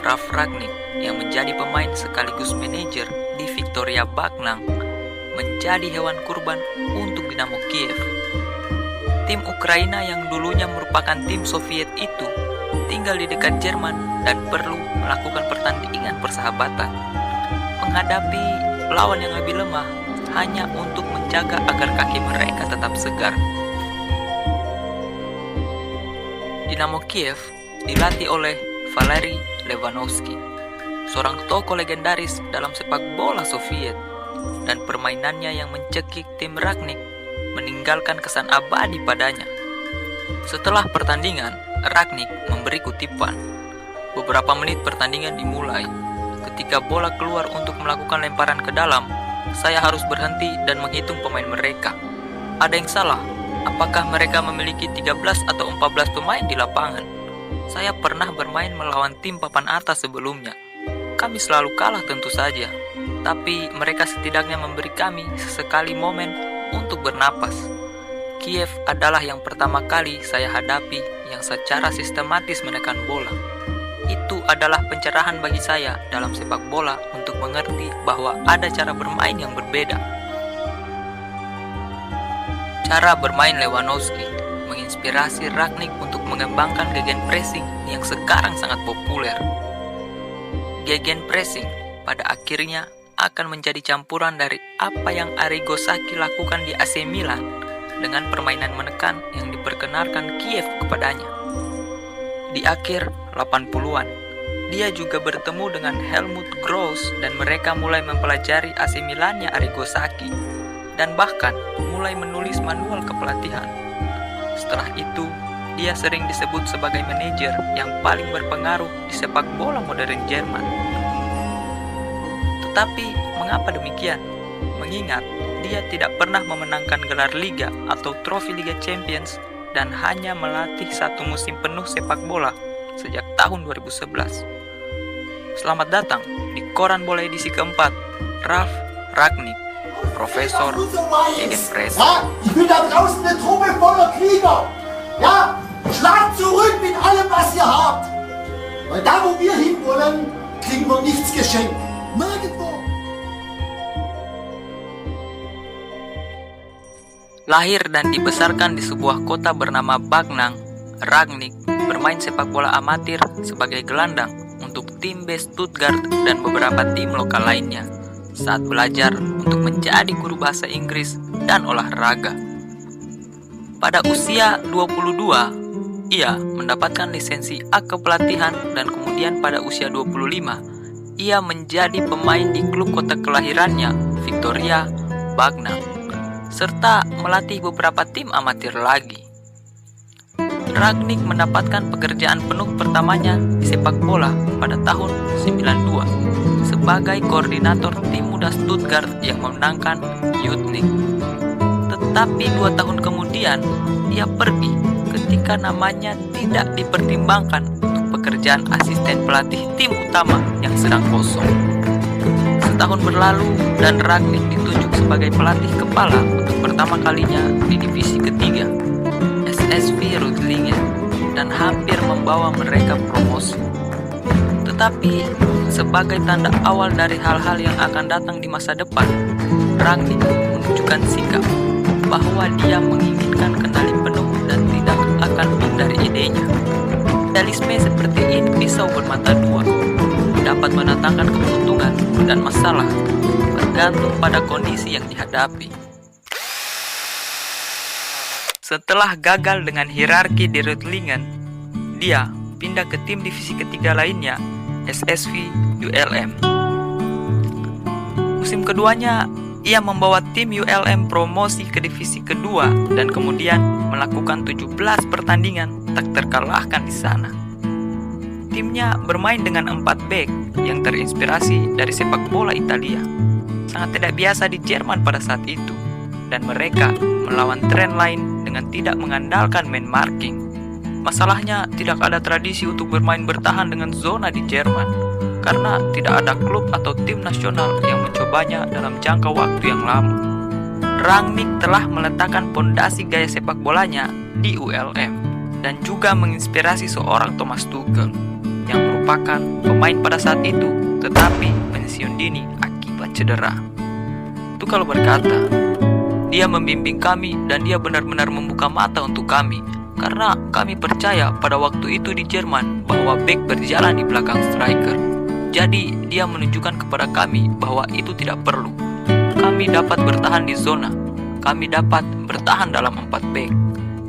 Ralf Rangnick yang menjadi pemain sekaligus manajer di Viktoria Bagnang menjadi hewan kurban untuk Dinamo Kiev. Tim Ukraina yang dulunya merupakan tim Soviet itu tinggal di dekat Jerman dan perlu melakukan pertandingan persahabatan menghadapi lawan yang lebih lemah hanya untuk menjaga agar kaki mereka tetap segar. Dinamo Kiev dilatih oleh Valery Levanovsky, seorang tokoh legendaris dalam sepak bola Soviet, dan permainannya yang mencekik tim Rangnick meninggalkan kesan abadi padanya. Setelah pertandingan, Rangnick memberi kutipan. Beberapa menit pertandingan dimulai. Ketika bola keluar untuk melakukan lemparan ke dalam, saya harus berhenti dan menghitung pemain mereka. Ada yang salah? Apakah mereka memiliki 13 atau 14 pemain di lapangan? Saya pernah bermain melawan tim papan atas sebelumnya. Kami selalu kalah tentu saja, tapi mereka setidaknya memberi kami sesekali momen untuk bernapas. Kiev adalah yang pertama kali saya hadapi yang secara sistematis menekan bola. Itu adalah pencerahan bagi saya dalam sepak bola untuk mengerti bahwa ada cara bermain yang berbeda. Cara bermain Levanovsky menginspirasi Rangnick untuk mengembangkan gegenpressing yang sekarang sangat populer. Gegenpressing pada akhirnya akan menjadi campuran dari apa yang Arrigo Sacchi lakukan di AC Milan dengan permainan menekan yang diperkenalkan Kiev kepadanya. Di akhir 80-an, dia juga bertemu dengan Helmut Gross dan mereka mulai mempelajari AC Milannya Arrigo Sacchi dan bahkan mulai menulis manual kepelatihan. Setelah itu, dia sering disebut sebagai manajer yang paling berpengaruh di sepak bola modern Jerman. Tetapi mengapa demikian? Mengingat dia tidak pernah memenangkan gelar Liga atau trofi Liga Champions dan hanya melatih satu musim penuh sepak bola sejak tahun 2011. Selamat datang di koran bola edisi keempat, Ralf Rangnick, Profesor Gegenpressing. Ja, ich bin da draußen eine Truppe voller Krieger. Ja, schlagt zurück mit allem, was ihr habt. Weil da, wo wir hinwollen, kriegen wir nichts geschenkt. Nirgendwo. Lahir dan dibesarkan di sebuah kota bernama Bagnang, Rangnick bermain sepak bola amatir sebagai gelandang untuk tim B Stuttgart dan beberapa tim lokal lainnya saat belajar untuk menjadi guru bahasa Inggris dan olahraga. Pada usia 22, ia mendapatkan lisensi A kepelatihan dan kemudian pada usia 25, ia menjadi pemain di klub kota kelahirannya, Viktoria Bagnang, serta melatih beberapa tim amatir lagi. Rangnick mendapatkan pekerjaan penuh pertamanya di sepak bola pada tahun 92 sebagai koordinator tim muda Stuttgart yang memenangkan Youth League. Tetapi 2 tahun kemudian, ia pergi ketika namanya tidak dipertimbangkan untuk pekerjaan asisten pelatih tim utama yang sedang kosong. Setahun berlalu dan Rangnick ditunjuk sebagai pelatih kepala untuk pertama kalinya di divisi ketiga, SSV Reutlingen, dan hampir membawa mereka promosi. Tetapi sebagai tanda awal dari hal-hal yang akan datang di masa depan, Rangnick menunjukkan sikap bahwa dia menginginkan kendali penuh dan tidak akan menghindari idenya. Idealisme seperti ini pisau bermata dua, dapat mendatangkan keuntungan dan masalah tergantung pada kondisi yang dihadapi. Setelah gagal dengan hierarki di Reutlingen, dia pindah ke tim divisi ketiga lainnya, SSV ULM. Musim keduanya, ia membawa tim ULM promosi ke divisi kedua dan kemudian melakukan 17 pertandingan tak terkalahkan di sana. Timnya bermain dengan 4 bek yang terinspirasi dari sepak bola Italia. Sangat tidak biasa di Jerman pada saat itu, dan mereka melawan tren lain dengan tidak mengandalkan man marking. Masalahnya, tidak ada tradisi untuk bermain bertahan dengan zona di Jerman, karena tidak ada klub atau tim nasional yang mencobanya dalam jangka waktu yang lama. Rangnick telah meletakkan pondasi gaya sepak bolanya di ULM, dan juga menginspirasi seorang Thomas Tuchel, yang merupakan merupakan pemain pada saat itu, tetapi pensiun dini akibat cedera. Tuchel berkata, dia membimbing kami dan dia benar-benar membuka mata untuk kami, karena kami percaya pada waktu itu di Jerman bahwa bek berjalan di belakang striker. Jadi dia menunjukkan kepada kami bahwa itu tidak perlu. Kami dapat bertahan di zona, kami dapat bertahan dalam 4 bek.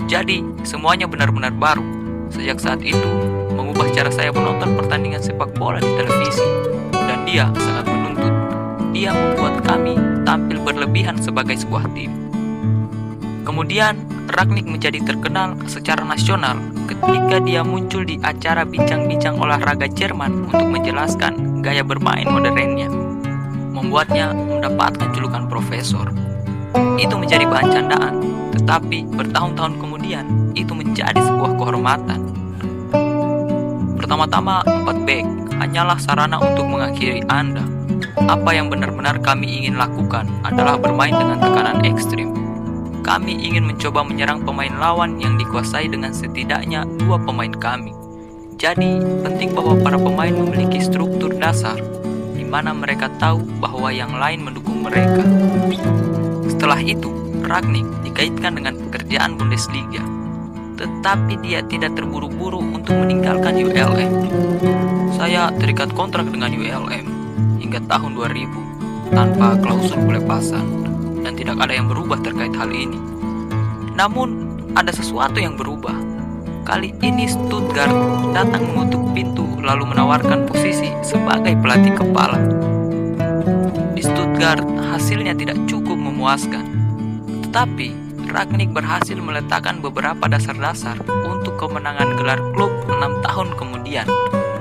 Jadi semuanya benar-benar baru. Sejak saat itu mengubah cara saya menonton pertandingan sepak bola di televisi, dan dia sangat menuntut. Dia membuat kami tampil berlebihan sebagai sebuah tim. Kemudian Rangnick menjadi terkenal secara nasional ketika dia muncul di acara bincang-bincang olahraga Jerman untuk menjelaskan gaya bermain modernnya, membuatnya mendapatkan julukan profesor. Itu menjadi bahan candaan, tetapi bertahun-tahun kemudian itu menjadi sebuah kehormatan. Pertama-tama 4 bek hanyalah sarana untuk mengakhiri Anda. Apa yang benar-benar kami ingin lakukan adalah bermain dengan tekanan ekstrim. Kami ingin mencoba menyerang pemain lawan yang dikuasai dengan setidaknya 2 pemain kami. Jadi, penting bahwa para pemain memiliki struktur dasar, di mana mereka tahu bahwa yang lain mendukung mereka. Setelah itu, Rangnick dikaitkan dengan pekerjaan Bundesliga, tetapi dia tidak terburu-buru untuk meninggalkan ULM. Saya terikat kontrak dengan ULM hingga tahun 2000 tanpa klausul pelepasan, dan tidak ada yang berubah terkait hal ini. Namun, ada sesuatu yang berubah. Kali ini Stuttgart datang mengutuk pintu lalu menawarkan posisi sebagai pelatih kepala. Di Stuttgart, hasilnya tidak cukup memuaskan. Tetapi, Rangnick berhasil meletakkan beberapa dasar-dasar untuk kemenangan gelar klub 6 tahun kemudian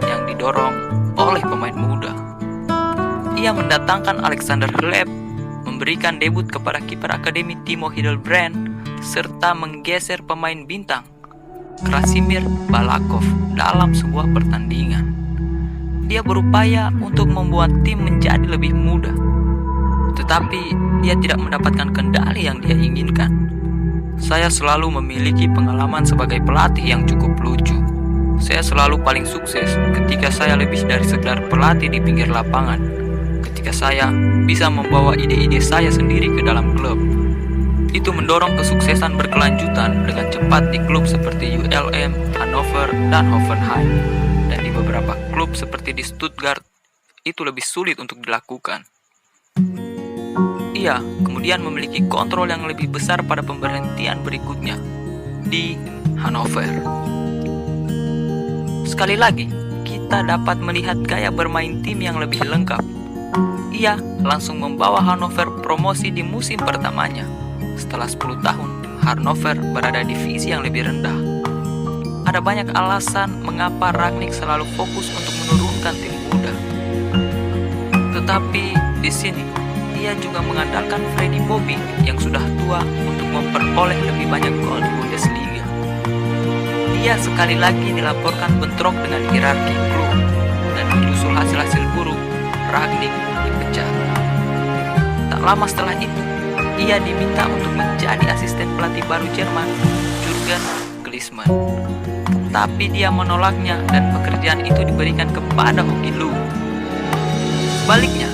yang didorong oleh pemain muda. Ia mendatangkan Alexander Hleb, memberikan debut kepada kiper akademi Timo Hildebrand, serta menggeser pemain bintang Krasimir Balakov dalam sebuah pertandingan. Dia berupaya untuk membuat tim menjadi lebih mudah, tetapi dia tidak mendapatkan kendali yang dia inginkan. Saya selalu memiliki pengalaman sebagai pelatih yang cukup lucu. Saya selalu paling sukses ketika saya lebih dari sekedar pelatih di pinggir lapangan, ketika saya bisa membawa ide-ide saya sendiri ke dalam klub. Itu mendorong kesuksesan berkelanjutan dengan cepat di klub seperti ULM, Hannover, dan Hoffenheim. Dan di beberapa klub seperti di Stuttgart, itu lebih sulit untuk dilakukan. Ia kemudian memiliki kontrol yang lebih besar pada pemberhentian berikutnya di Hannover. Sekali lagi, kita dapat melihat gaya bermain tim yang lebih lengkap. Ia langsung membawa Hannover promosi di musim pertamanya. Setelah 10 tahun, Hannover berada di divisi yang lebih rendah. Ada banyak alasan mengapa Rangnick selalu fokus untuk menurunkan tim muda. Tetapi di sini, ia juga mengandalkan Freddy Bobic yang sudah tua untuk memperoleh lebih banyak gol di Bundesliga. Dia sekali lagi dilaporkan bentrok dengan hierarki klub, dan menyusul hasil-hasil buruk, Rangnick dipecat. Tak lama setelah itu, ia diminta untuk menjadi asisten pelatih baru Jerman, Jurgen Klinsmann. Tapi dia menolaknya dan pekerjaan itu diberikan kepada Jogi Löw. Sebaliknya,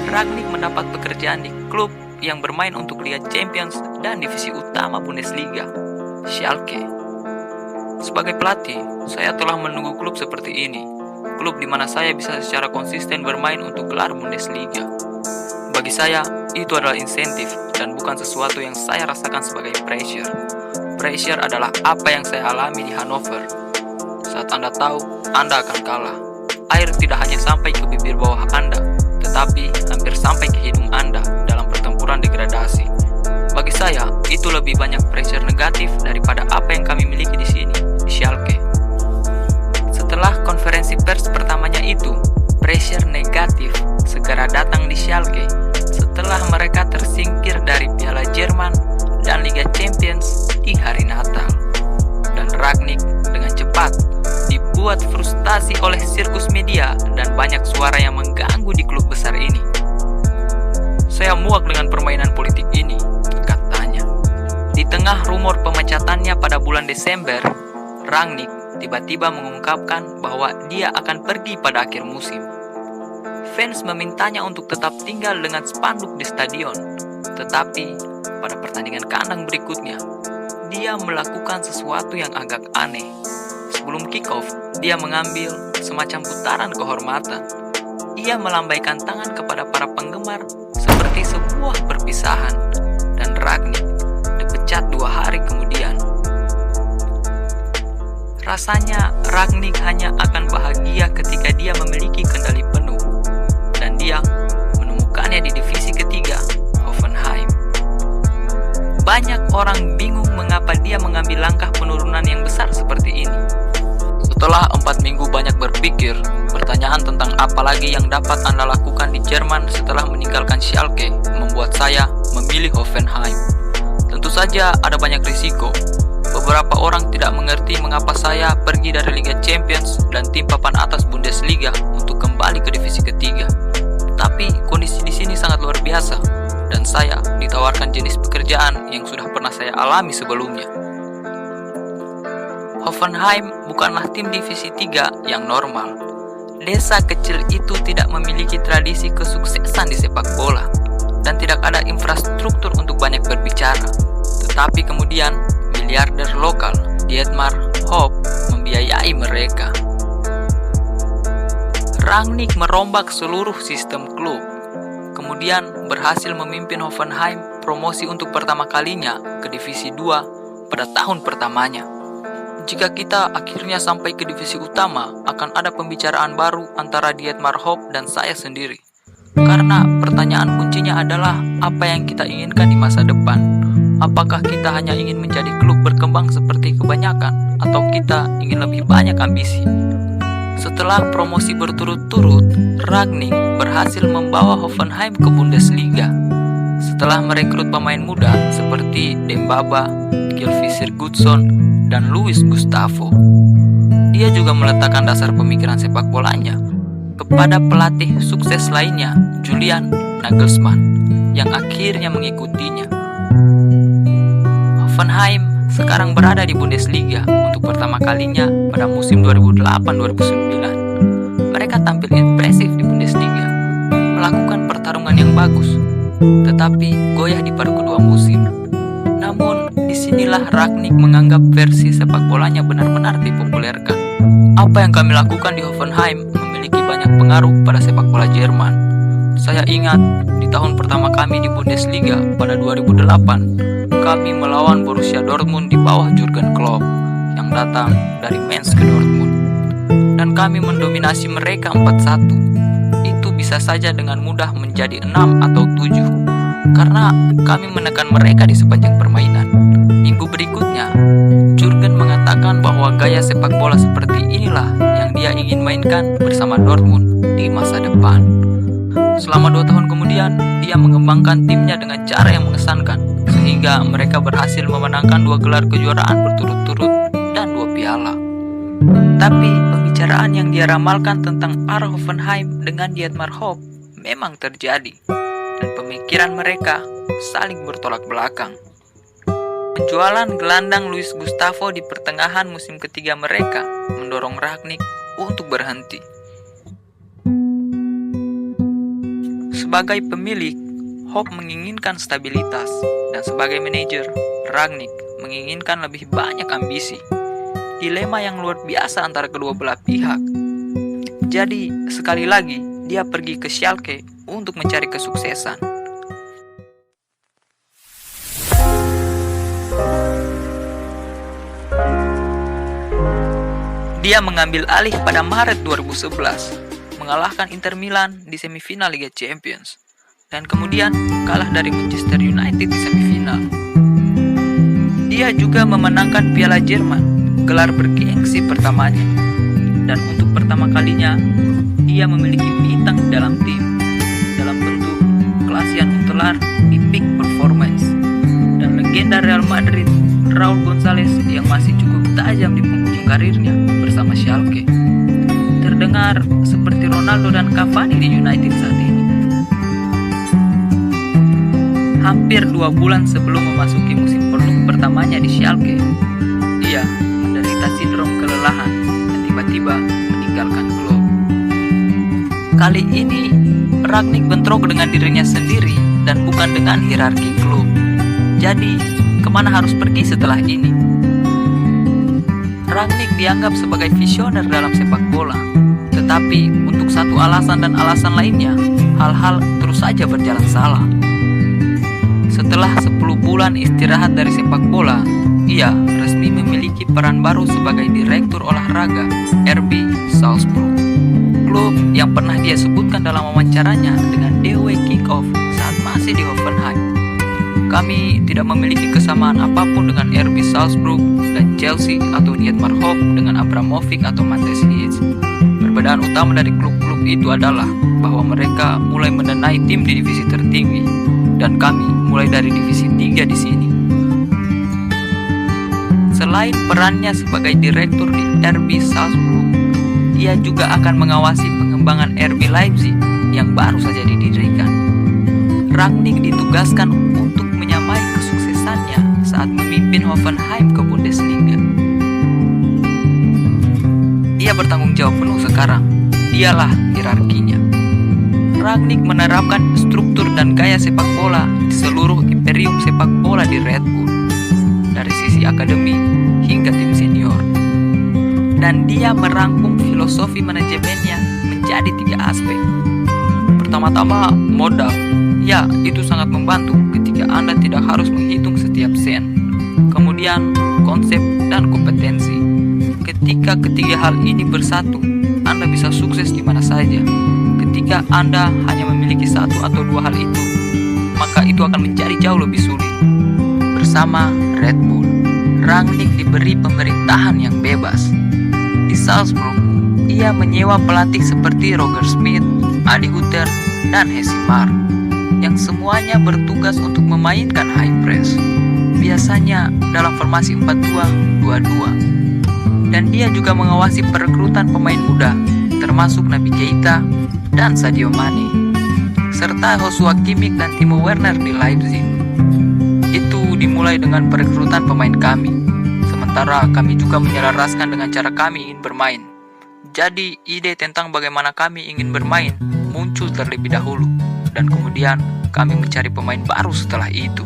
Rangnick mendapat pekerjaan di klub yang bermain untuk Liga Champions dan divisi utama Bundesliga, Schalke. Sebagai pelatih, saya telah menunggu klub seperti ini, klub di mana saya bisa secara konsisten bermain untuk gelar Bundesliga. Bagi saya, itu adalah insentif dan bukan sesuatu yang saya rasakan sebagai pressure. Pressure adalah apa yang saya alami di Hannover. Saat Anda tahu, Anda akan kalah. Air tidak hanya sampai ke bibir bawah Anda, tetapi hampir sampai ke hidung Anda dalam pertempuran degradasi. Bagi saya, itu lebih banyak pressure negatif daripada apa yang kami miliki di sini, di Schalke. Setelah konferensi pers pertamanya itu, pressure negatif segera datang di Schalke setelah mereka tersingkir dari Piala Jerman dan Liga Champions di hari Natal. Dan Rangnick dengan cepat dibuat frustasi oleh sirkus media dan banyak suara yang mengganggu di klub besar ini. Saya muak dengan permainan politik ini, katanya. Di tengah rumor pemecatannya pada bulan Desember, Rangnick tiba-tiba mengungkapkan bahwa dia akan pergi pada akhir musim. Fans memintanya untuk tetap tinggal dengan spanduk di stadion, tetapi pada pertandingan kandang berikutnya, dia melakukan sesuatu yang agak aneh. Sebelum kick-off, dia mengambil semacam putaran kehormatan. Ia melambaikan tangan kepada para penggemar seperti sebuah perpisahan, dan Rangnick dipecat 2 hari kemudian. Rasanya Rangnick hanya akan bahagia ketika dia memiliki kendali penuh, dan dia menemukannya di divisi ketiga, Hoffenheim. Banyak orang bingung mengapa dia mengambil langkah penurunan yang besar seperti ini. Setelah 4 minggu banyak berpikir, pertanyaan tentang apa lagi yang dapat Anda lakukan di Jerman setelah meninggalkan Schalke membuat saya memilih Hoffenheim. Tentu saja ada banyak risiko. Beberapa orang tidak mengerti mengapa saya pergi dari Liga Champions dan tim papan atas Bundesliga untuk kembali ke divisi ketiga. Tapi kondisi di sini sangat luar biasa, dan saya ditawarkan jenis pekerjaan yang sudah pernah saya alami sebelumnya. Hoffenheim bukanlah tim divisi 3 yang normal. Desa kecil itu tidak memiliki tradisi kesuksesan di sepak bola, dan tidak ada infrastruktur untuk banyak berbicara. Tetapi kemudian, miliarder lokal, Dietmar Hopp, membiayai mereka. Rangnick merombak seluruh sistem klub, kemudian berhasil memimpin Hoffenheim promosi untuk pertama kalinya ke divisi 2 pada tahun pertamanya. Jika kita akhirnya sampai ke divisi utama, akan ada pembicaraan baru antara Dietmar Hopp dan saya sendiri. Karena pertanyaan kuncinya adalah apa yang kita inginkan di masa depan. Apakah kita hanya ingin menjadi klub berkembang seperti kebanyakan, atau kita ingin lebih banyak ambisi? Setelah promosi berturut-turut, Rangnick berhasil membawa Hoffenheim ke Bundesliga. Setelah merekrut pemain muda seperti Dembaba, Gylfi Sigurdsson, dan Luis Gustavo, dia juga meletakkan dasar pemikiran sepak bolanya kepada pelatih sukses lainnya, Julian Nagelsmann, yang akhirnya mengikutinya. Hoffenheim sekarang berada di Bundesliga untuk pertama kalinya pada musim 2008-2009. Mereka tampil impresif di Bundesliga, melakukan pertarungan yang bagus, tetapi goyah di paruh kedua musim. Namun, disinilah Rangnick menganggap versi sepak bolanya benar-benar dipopulerkan. Apa yang kami lakukan di Hoffenheim memiliki banyak pengaruh pada sepak bola Jerman. Saya ingat di tahun pertama kami di Bundesliga pada 2008, kami melawan Borussia Dortmund di bawah Jurgen Klopp yang datang dari Mainz ke Dortmund, dan kami mendominasi mereka 4-1. Itu bisa saja dengan mudah menjadi 6 atau 7 karena kami menekan mereka di sepanjang permainan. Minggu berikutnya, Jurgen mengatakan bahwa gaya sepak bola seperti inilah yang dia ingin mainkan bersama Dortmund di masa depan. Selama 2 tahun kemudian, dia mengembangkan timnya dengan cara yang mengesankan, sehingga mereka berhasil memenangkan 2 gelar kejuaraan berturut-turut dan 2 piala. Tapi pembicaraan yang dia ramalkan tentang arah Hoffenheim dengan Dietmar Hopp memang terjadi, dan pemikiran mereka saling bertolak belakang. Penjualan gelandang Luis Gustavo di pertengahan musim ketiga mereka mendorong Rangnick untuk berhenti. Sebagai pemilik, Hopp menginginkan stabilitas, dan sebagai manajer, Rangnick menginginkan lebih banyak ambisi. Dilema yang luar biasa antara kedua belah pihak. Jadi, sekali lagi, dia pergi ke Schalke untuk mencari kesuksesan. Dia mengambil alih pada Maret 2011, mengalahkan Inter Milan di semifinal Liga Champions, dan kemudian kalah dari Manchester United di semifinal. Dia juga memenangkan Piala Jerman, gelar bergengsi pertamanya, dan untuk pertama kalinya dia memiliki bintang di dalam tim dalam bentuk Klaas-Jan Huntelaar di peak performance, dan legenda Real Madrid Raul Gonzalez yang masih cukup tajam di penghujung karirnya bersama Schalke. Terdengar seperti Ronaldo dan Cavani di United saat ini. Hampir 2 bulan sebelum memasuki musim penuh pertamanya di Schalke, dia menderita menderita sindrom kelelahan dan tiba-tiba meninggalkan klub. Kali ini Rangnick bentrok dengan dirinya sendiri dan bukan dengan hierarki klub. Jadi, kemana harus pergi setelah ini? Rangnick dianggap sebagai visioner dalam sepak bola, tetapi untuk satu alasan dan alasan lainnya, hal-hal terus saja berjalan salah. Setelah 10 bulan istirahat dari sepak bola, ia resmi memiliki peran baru sebagai direktur olahraga RB Salzburg, klub yang pernah dia sebutkan dalam wawancaranya dengan DW Kick-Off saat masih di Hoffenheim. Kami tidak memiliki kesamaan apapun dengan RB Salzburg dan Chelsea atau Dietmar Hopp dengan Abramovich atau Matthias Lietz. Perbedaan utama dari klub-klub itu adalah bahwa mereka mulai mendanai tim di divisi tertinggi dan kami mulai dari divisi 3 di sini. Selain perannya sebagai direktur di RB Salzburg, ia juga akan mengawasi pengembangan RB Leipzig yang baru saja didirikan. Rangnick ditugaskan untuk menyamai kesuksesannya saat memimpin Hoffenheim ke Bundesliga. Ia bertanggung jawab penuh sekarang, dialah hierarkinya. Rangnick menerapkan struktur dan gaya sepak bola di seluruh imperium sepak bola di Red Bull, dari sisi akademi hingga tim senior. Dan dia merangkum filosofi manajemennya menjadi 3 aspek. Pertama-tama, modal. Ya, itu sangat membantu ketika Anda tidak harus menghitung setiap sen. Kemudian, konsep dan kompetensi. Ketika ketiga hal ini bersatu, Anda bisa sukses di mana saja. Ketika Anda hanya memiliki 1 atau 2 hal itu, maka itu akan menjadi jauh lebih sulit. Bersama Red Bull, Rangnick diberi pemerintahan yang bebas. Di Salzburg, ia menyewa pelatih seperti Roger Schmidt, Adi Hutter, dan Hesi Mar, yang semuanya bertugas untuk memainkan high press, biasanya dalam formasi 4-2-2-2. Dan dia juga mengawasi perekrutan pemain muda, termasuk Naby Keita dan Sadio Mane, serta Joshua Kimmich dan Timo Werner di Leipzig. Itu dimulai dengan perekrutan pemain kami, sementara kami juga menyelaraskan dengan cara kami ingin bermain. Jadi ide tentang bagaimana kami ingin bermain muncul terlebih dahulu, dan kemudian kami mencari pemain baru setelah itu.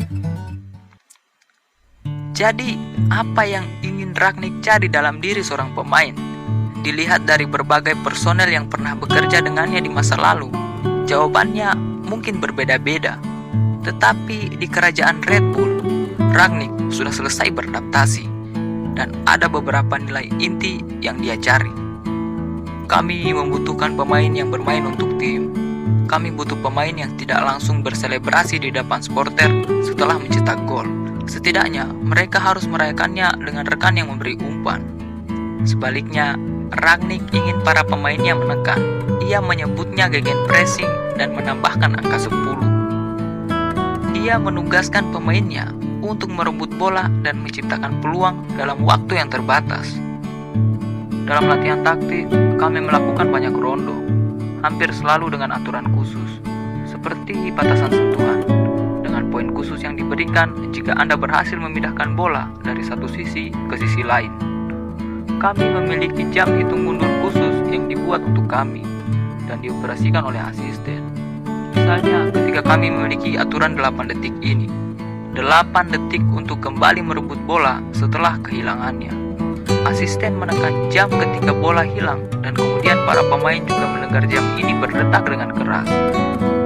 Jadi, apa yang ingin Rangnick cari dalam diri seorang pemain? Dilihat dari berbagai personel yang pernah bekerja dengannya di masa lalu, jawabannya mungkin berbeda-beda. Tetapi di kerajaan Red Bull, Rangnick sudah selesai beradaptasi, dan ada beberapa nilai inti yang dia cari. Kami membutuhkan pemain yang bermain untuk tim. Kami butuh pemain yang tidak langsung berselebrasi di depan supporter setelah mencetak gol. Setidaknya mereka harus merayakannya dengan rekan yang memberi umpan. Sebaliknya, Rangnick ingin para pemainnya menekan. Ia menyebutnya gegenpressing dan menambahkan angka 10. Dia menugaskan pemainnya untuk merebut bola dan menciptakan peluang dalam waktu yang terbatas. Dalam latihan taktik, kami melakukan banyak rondo, hampir selalu dengan aturan khusus, seperti batasan sentuhan, dengan poin khusus yang diberikan jika Anda berhasil memindahkan bola dari satu sisi ke sisi lain. Kami memiliki jam hitung mundur khusus yang dibuat untuk kami dan dioperasikan oleh asisten. Misalnya, ketika kami memiliki aturan 8 detik ini, 8 detik untuk kembali merebut bola setelah kehilangannya. Asisten menekan jam ketika bola hilang, dan kemudian para pemain juga mendengar jam ini berdetak dengan keras.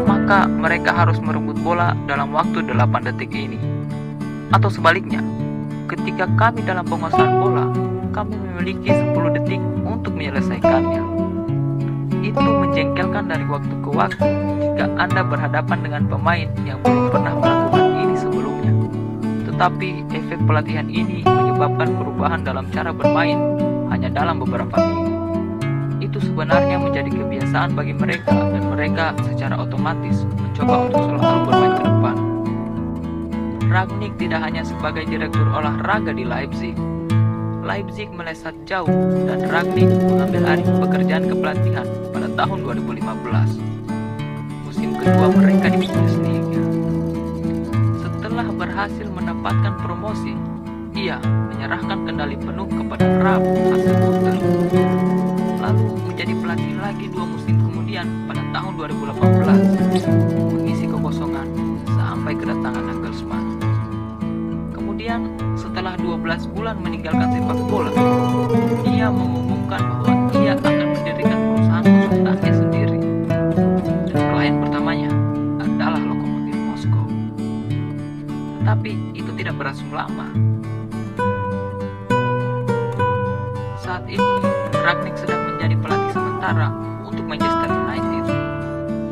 Maka mereka harus merebut bola dalam waktu 8 detik ini. Atau sebaliknya, ketika kami dalam penguasaan bola, kami memiliki 10 detik untuk menyelesaikannya. Itu menjengkelkan dari waktu ke waktu jika Anda berhadapan dengan pemain yang belum pernah melakukan ini sebelumnya. Tetapi efek pelatihan ini menyebabkan perubahan dalam cara bermain hanya dalam beberapa minggu. Itu sebenarnya menjadi kebiasaan bagi mereka, dan mereka secara otomatis mencoba untuk selalu bermain ke depan. Rangnick tidak hanya sebagai direktur olahraga di Leipzig. Leipzig melesat jauh, dan Rangnick mengambil alih pekerjaan kepelatihan pada tahun 2015, musim kedua mereka di Bundesliga. Setelah berhasil mendapatkan promosi, ia menyerahkan kendali penuh kepada Ralf Hasenhuttl, lalu menjadi pelatih lagi 2 musim kemudian pada tahun 2018, mengisi kekosongan sampai kedatangan Nagelsmann. Kemudian setelah 12 bulan meninggalkan sepak bola, ia mengumumkan bahwa ia akan mendirikan perusahaan konsultannya sendiri. Dan klien pertamanya adalah Lokomotif Moskow. Tetapi itu tidak berlangsung lama. Saat ini, Rangnick sedang menjadi pelatih sementara untuk Manchester United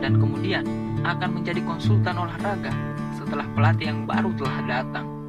dan kemudian akan menjadi konsultan olahraga setelah pelatih yang baru telah datang.